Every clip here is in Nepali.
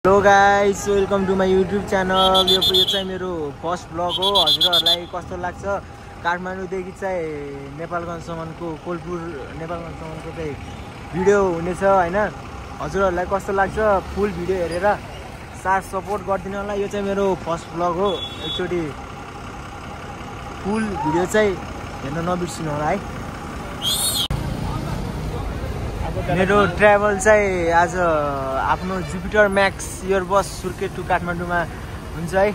Hello guys, welcome to my YouTube channel. यो चाहिँ मेरो फर्स्ट ब्लग हो। हजुरहरूलाई कस्तो लाग्छ काठमाडौँदेखि चाहिँ नेपालगञ्जसम्मको कोलपुर नेपालगञ्जसम्मको चाहिँ भिडियो हुनेछ हैन। हजुरहरूलाई कस्तो लाग्छ फुल भिडियो हेरेर साथ सपोर्ट गरिदिनु होला। यो चाहिँ मेरो फर्स्ट ब्लग हो। एकचोटि फुल भिडियो चाहिँ हेर्न नबिर्सिनु होला है। मेरो ट्राभल चाहिँ आज आफ्नो जुपिटर म्याक्स इयरबस सुर्खेत टु काठमाडौँमा हुन्छ है।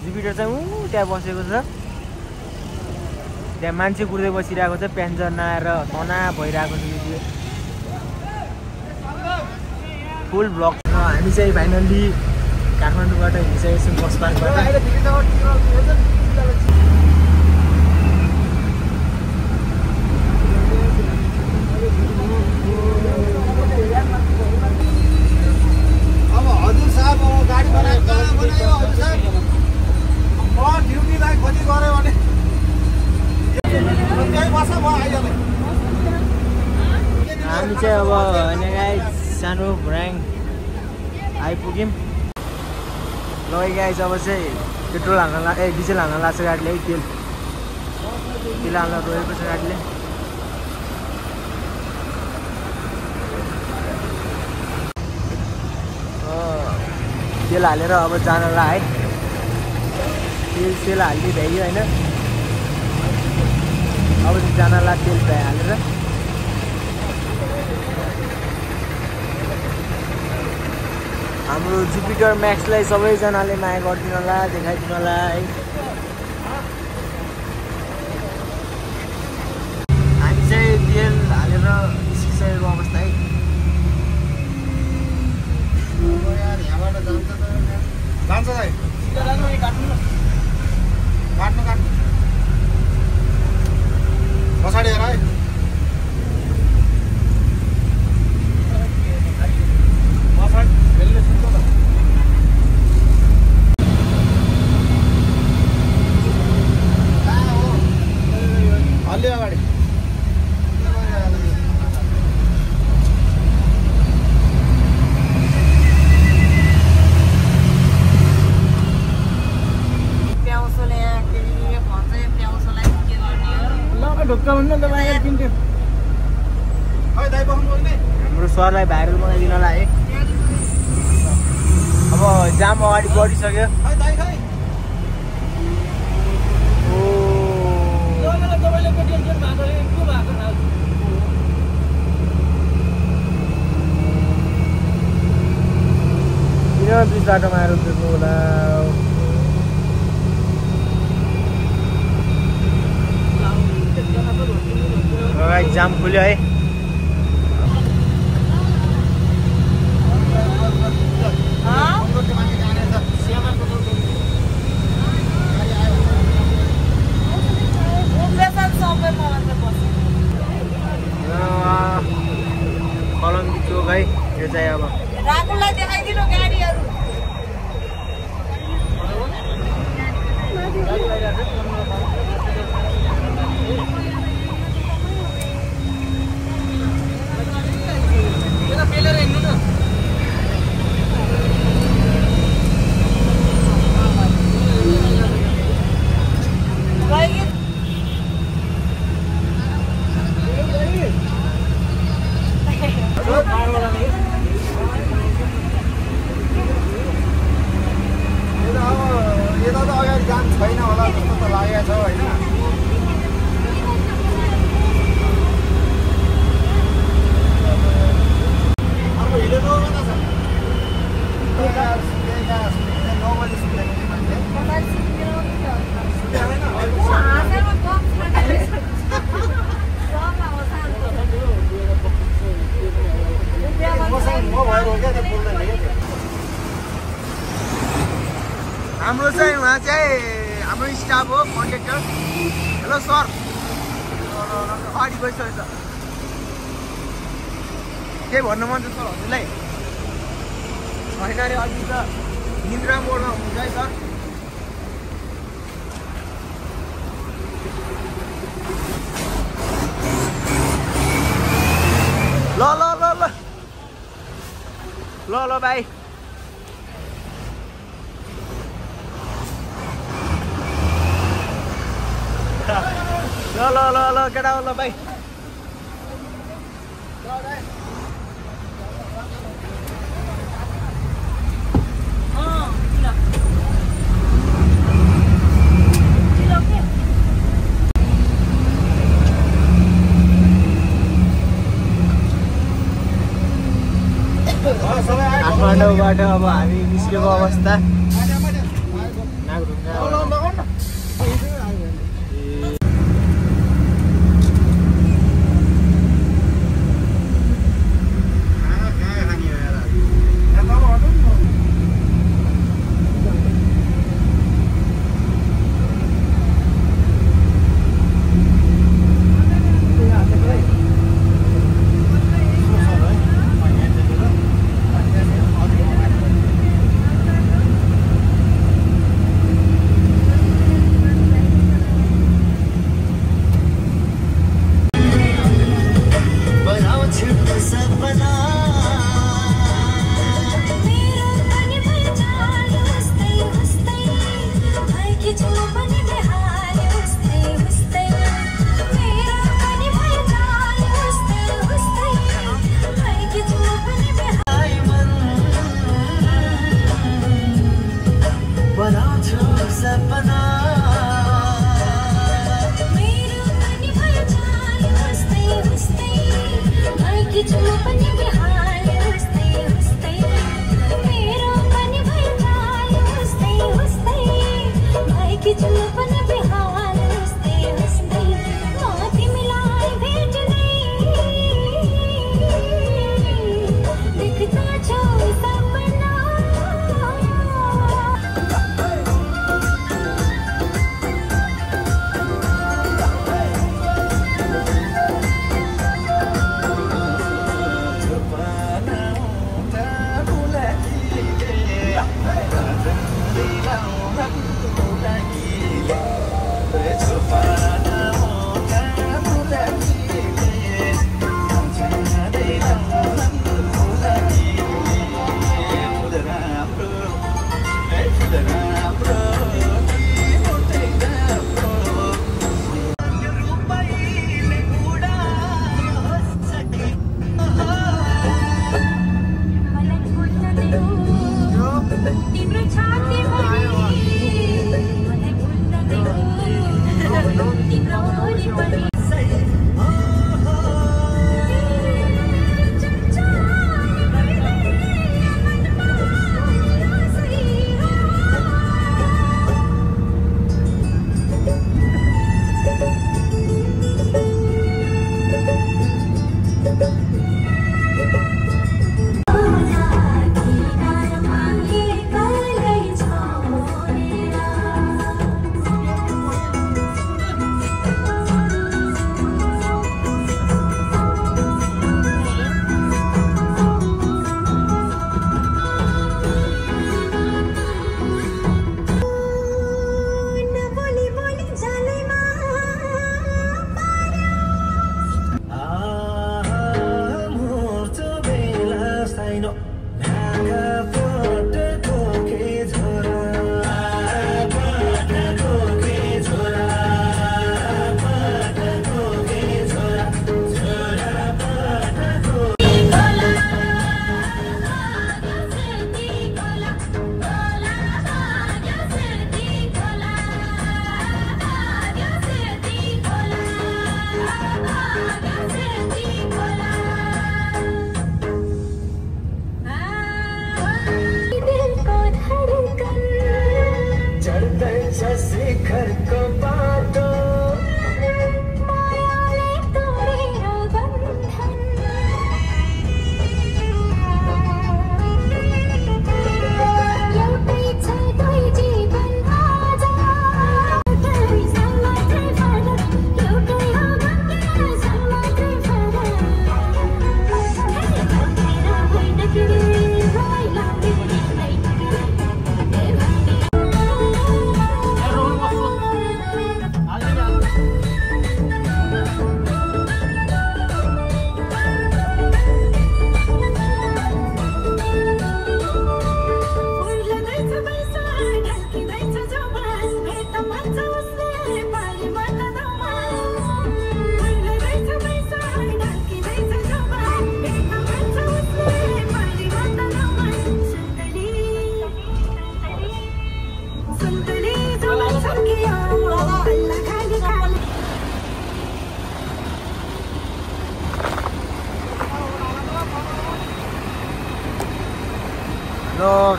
जुपिटर चाहिँ त्यहाँ बसेको छ, त्यहाँ मान्छे कुर्दै बसिरहेको छ, प्यासेन्जर नआएर तना भइरहेको छ। फुल ब्लग हामी चाहिँ फाइनल्ली काठमाडौँबाट हिँडिसकेको छौँ बस पार्कबाट। हामी चाहिँ अब सानो भ्राङ आइपुग्यौँ। ल गाइस, अब चाहिँ पेट्रोल हाल्न डिजेल हाल्न लाग्छ गाडीले है। तेल हाल्न रोएको छ गाडीले। तेल हालेर अब जानला है। तेल हाल्दै भ्यायो होइन। अब चाहिँ जानला तेल हालेर हाम्रो जुपिटर म्याक्सलाई सबैजनाले माया गरिदिनु होला, देखाइदिनु होला है। हामी चाहिँ तेल हालेर निस्किसकेको अवस्था है। जान्छ काट्नु पछाडि हेर है। अलि अगाडि ढुक्क हुन्न तपाईँ किन्थ्यो। हाम्रो सरलाई भाइरल बनाइदिनु होला है। अब जाम अगाडि बढिसक्यो। किन बिच बाटोमा आएर उत्रनु होला। जाम खुल्यो है। कलङ्की चोक है। यो चाहिँ अब राहुललाई देखाइदिनु गाडीहरू। यता त अगाडि जाम छैन होला जस्तो त लागेको छ होइन। अब हिँडेको कता छ? 9 बजी सुत्दैन कि मान्छे? म भएको क्या त्यो बोल्दैन क्या त्यो। हाम्रो चाहिँ उहाँ चाहिँ हाम्रो स्टाफ हो, कन्ट्र्याक्टर। हेलो सर, अगाडि गइसकेको छ। के भन्नु मन छ सर हजुरलाई? छैन अरे अघि त निन्द्रा मोडमा हुनुहुन्छ है सर। ल ल ल ल ल ल भाइ ल ल ल केटा ल भाइ काठमाडौँबाट अब हामी निस्केको अवस्था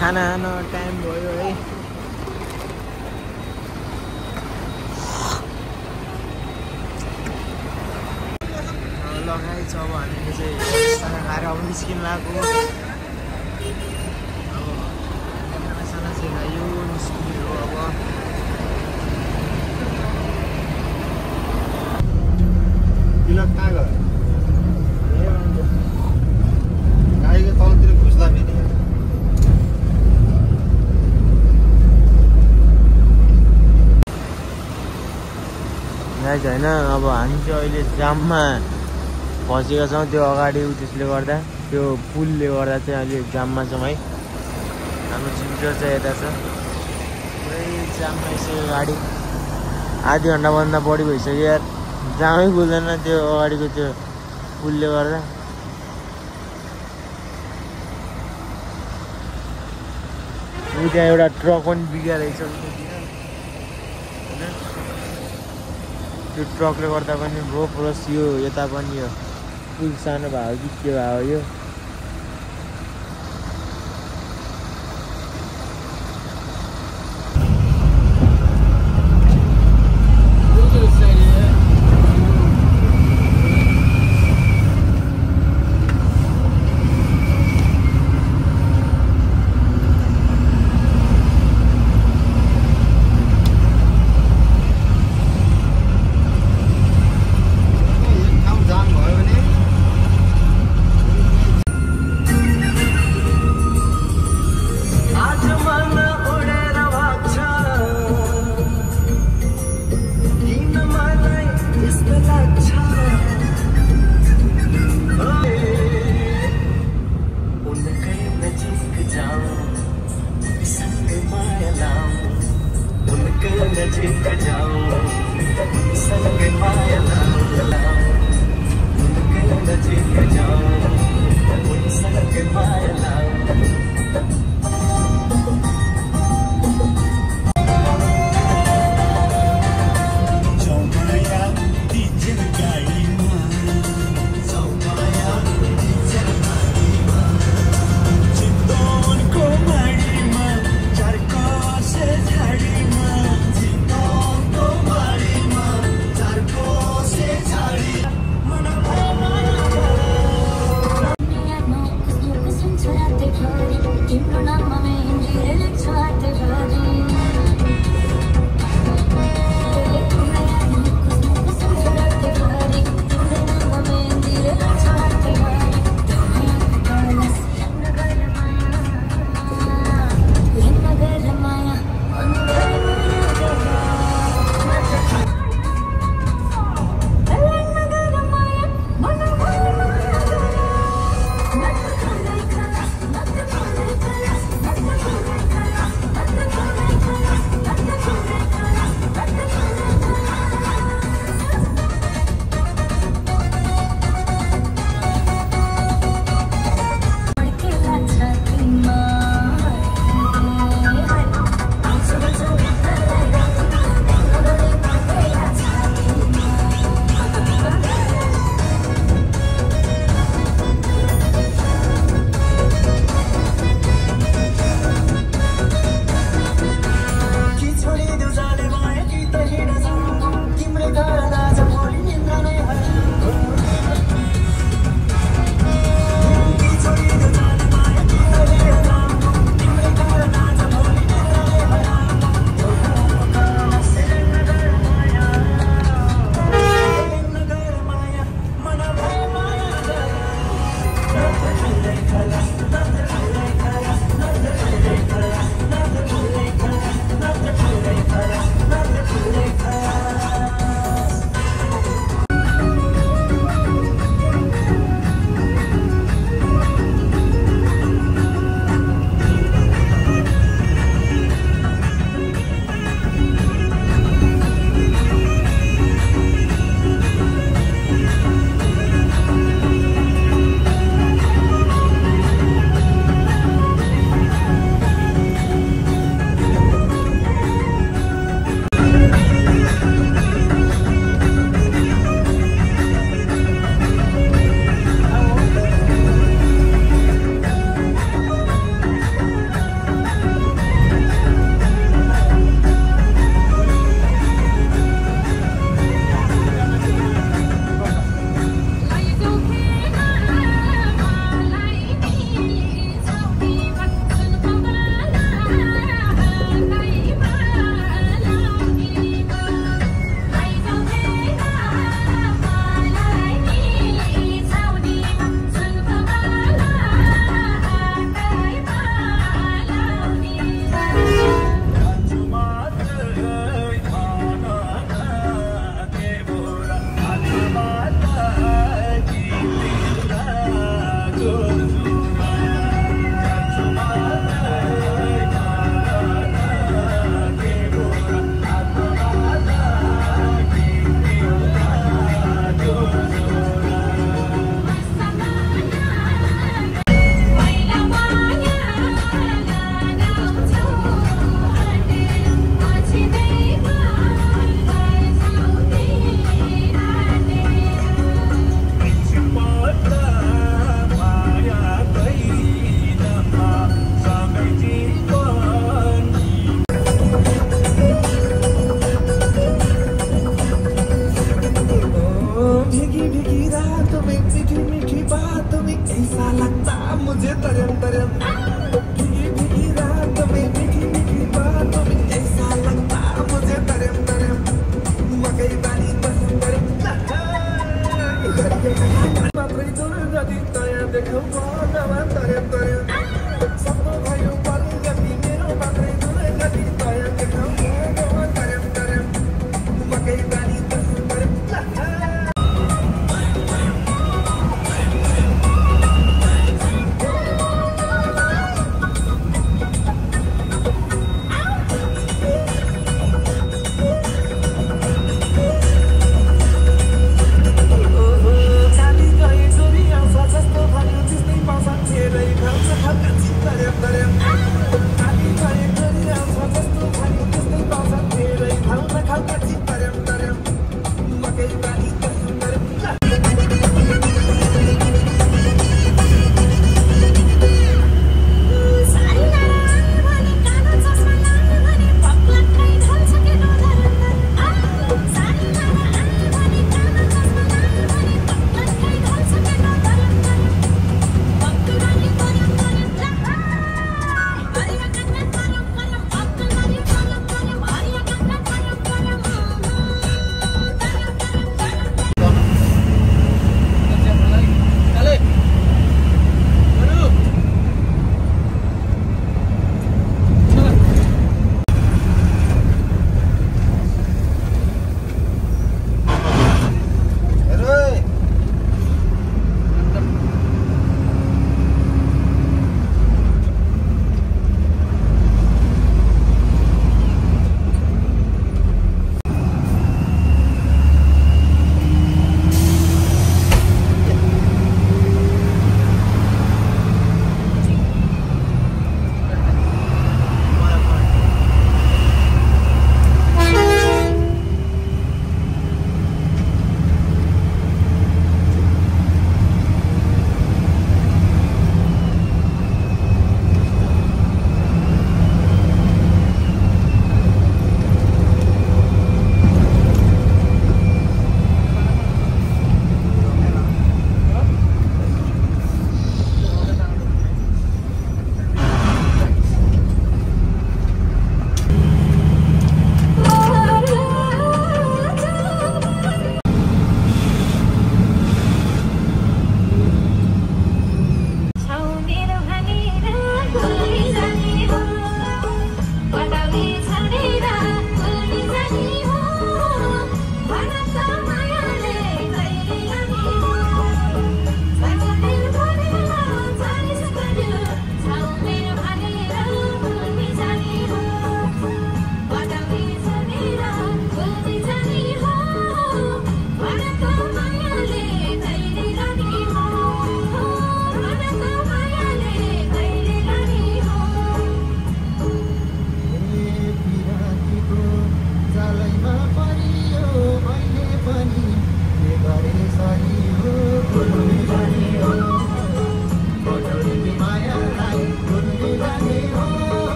खाना खान टाइम भयो है। लगाइ छ अब हामीले चाहिँ खाना खाएर अब निस्किनु लाग्यो। अब खानासाना चाहिँ खायो निस्किने हो। अब तिलक कहाँ गयो? गाईको तलतिर घुस्दा फेरि गाइज होइन। अब हामी चाहिँ अहिले जाममा फँसेका छौँ। त्यो अगाडि त्यसले गर्दा त्यो पुलले गर्दा चाहिँ अहिले जाममा छौँ है। हाम्रो जुपिटर चाहिँ यता छ पुरै जाममा। यसो गाडी आधी घन्टाभन्दा बढी भइसक्यो यार, जामै खुल्दैन त्यो अगाडिको त्यो पुलले गर्दा। त्यहाँ एउटा ट्रक पनि बिगारेको छ त्यो ट्रकले गर्दा पनि भयो। प्लस यो यता पनि यो पुल सानो भयो कि के भयो यो। You're not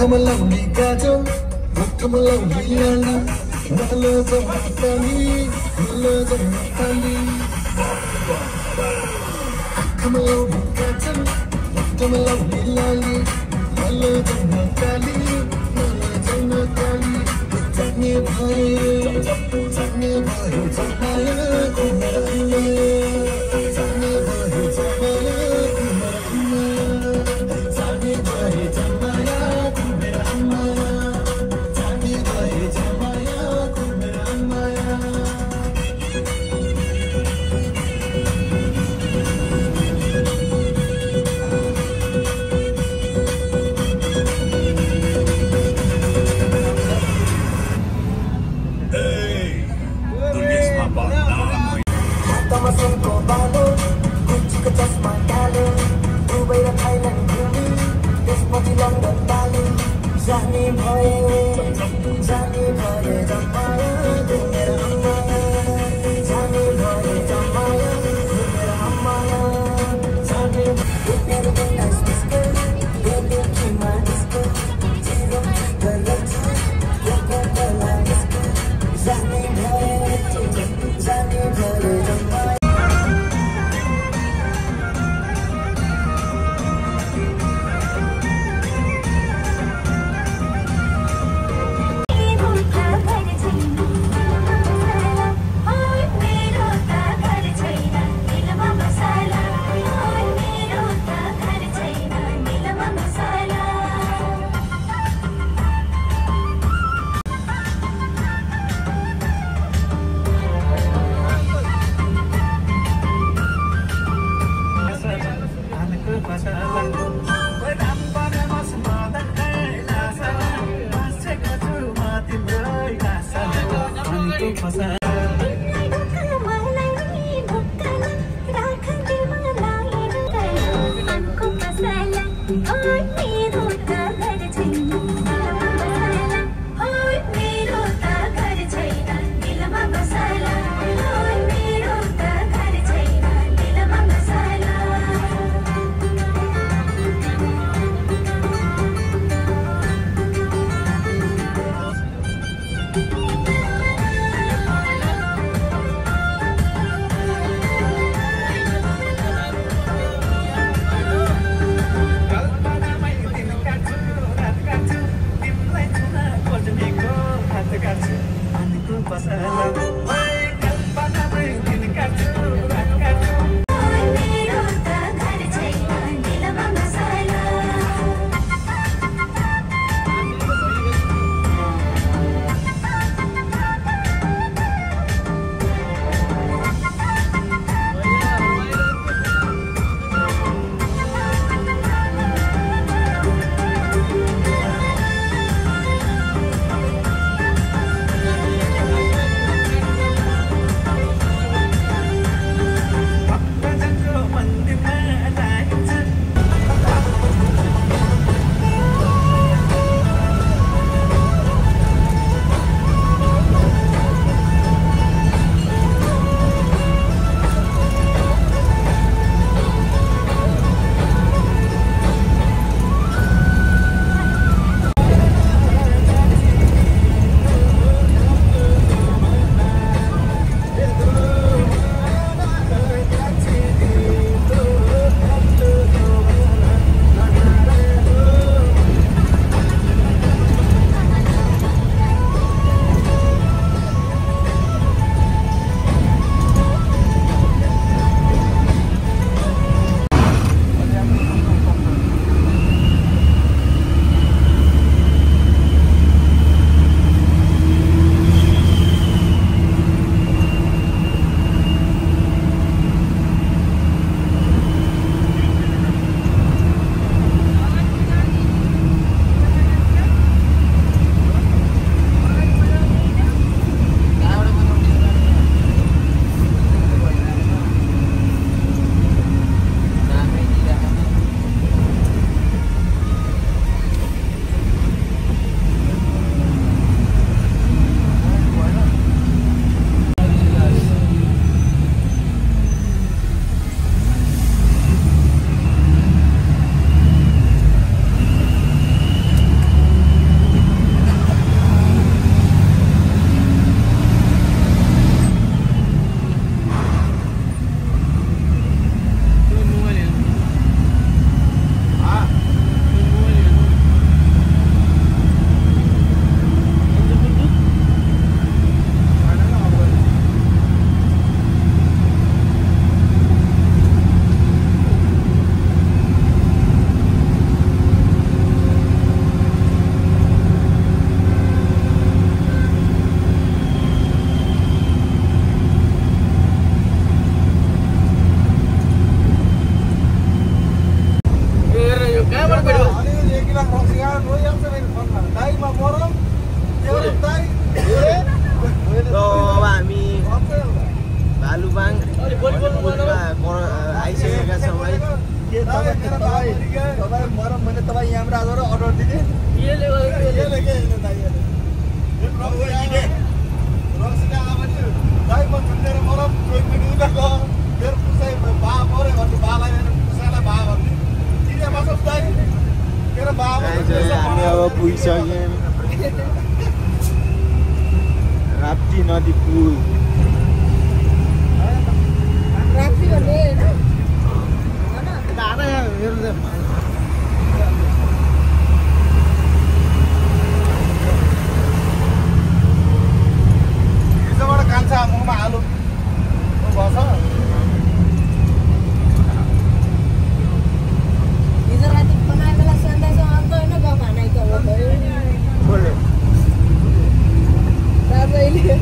Come along, me gajo. Come along, me lala. Malo to matali, malo to matali. Come along, me gajo. Come along, me lali. Malo to matali, malo to matali. Tanya bhai, tanya bhai, tanya bhai. आइसकेका छौँ है। तपाईँ मरम भने तपाईँ यहाँबाट आएर अर्डर दिने हामी अब पुगिसक्यौँ राप्ती नदी पुल रात्रि भने होइन हिजोबाट कान्छा मुखमा आलु भएछ हिजो राति बनाए बेला सन्ध्यासँग अन्त होइन गफ हानाइको हो बोले दाजुले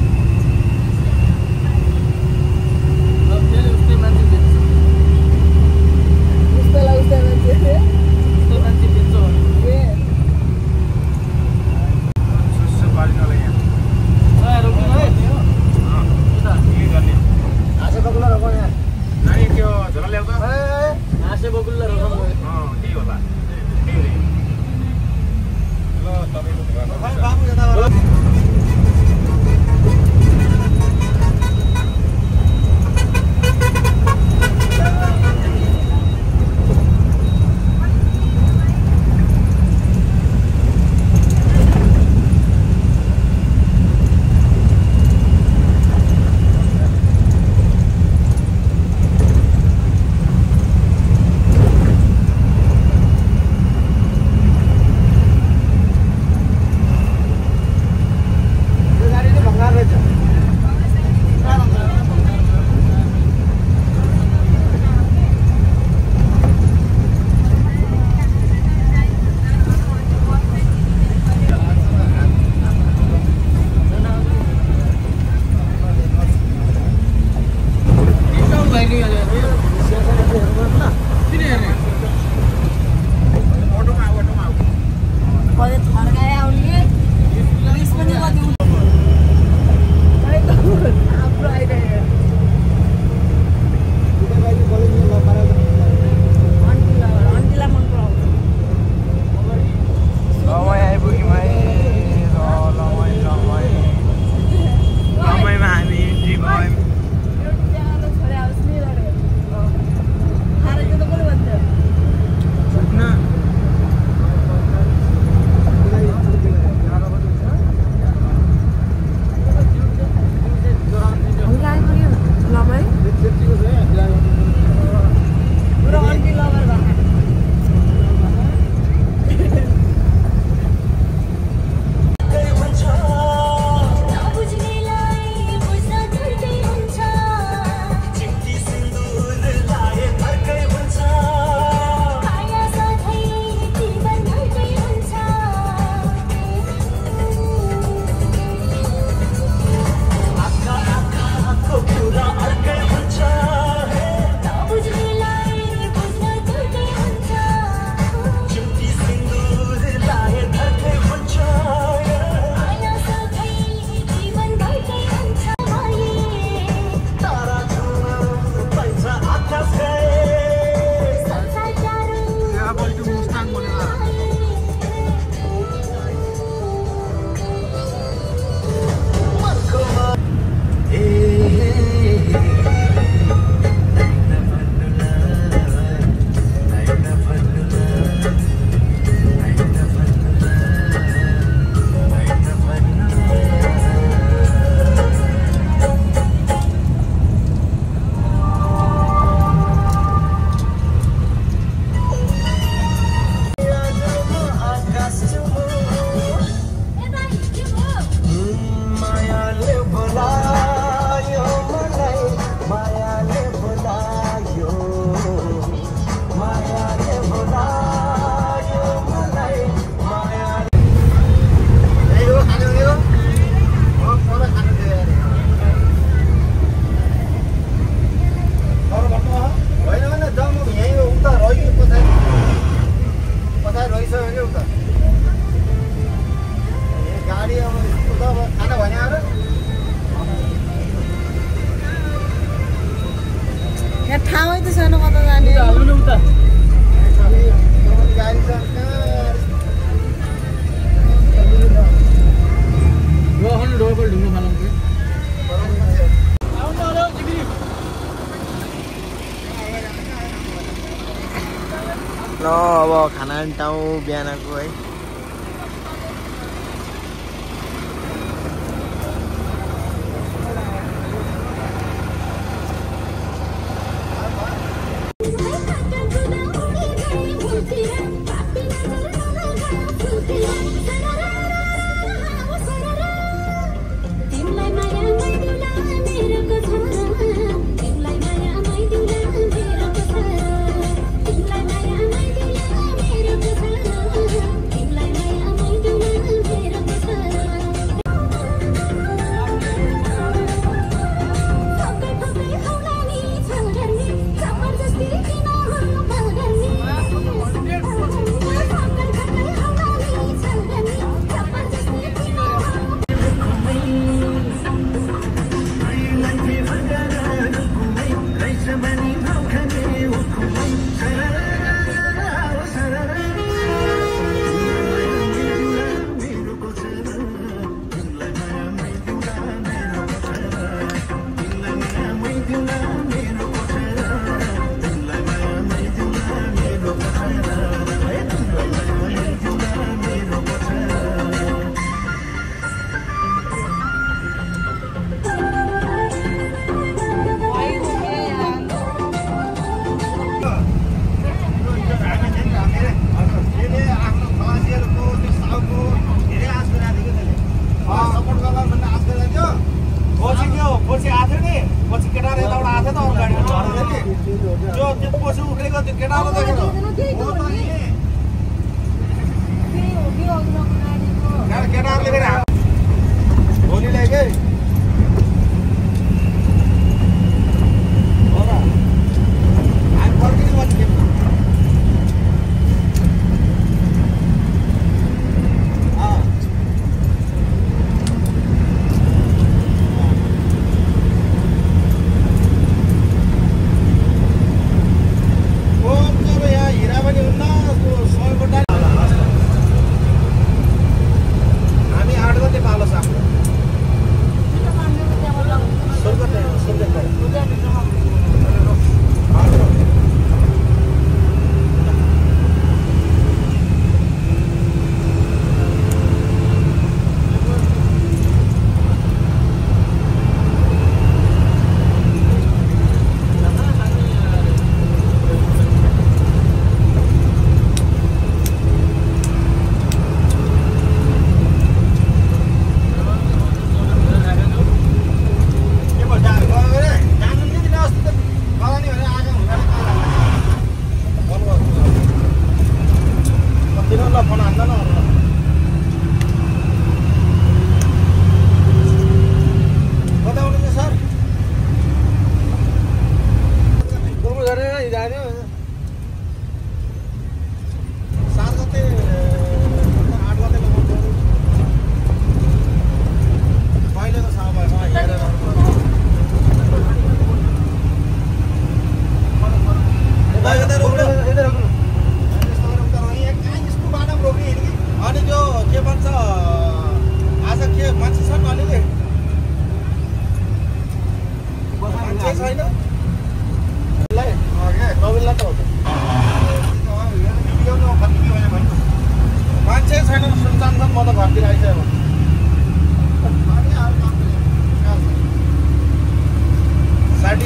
ल अब खाना टाउँ बिहानको है।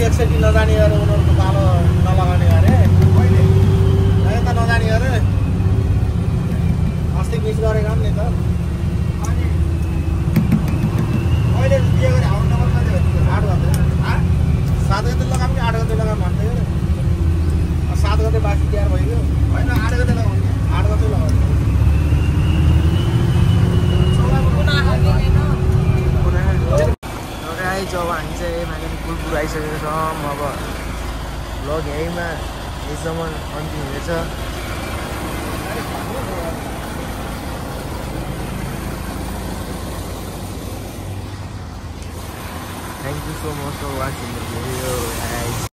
एकचोटि नजाने गरेर उनीहरूको पालो नलगाउने गरे त नजाने गरे अस्ति मिस गरेको नि त अनि मैले बिहे गरे आउनु नम्बर मात्रै हो 8 गते 7 गते लगाम कि 8 गते लगाम भन्दै गरे 7 गते बाँकी तयार भइगयो हैन 8 गते लगाउने 8 गते लगाउने अब हामी चाहिँ माथि कुलपुर आइसकेको छौँ। अब भ्लग यहीँमा यहीसम्म अन्तिम हुनेछ। Thank you so much for watching the video, guys.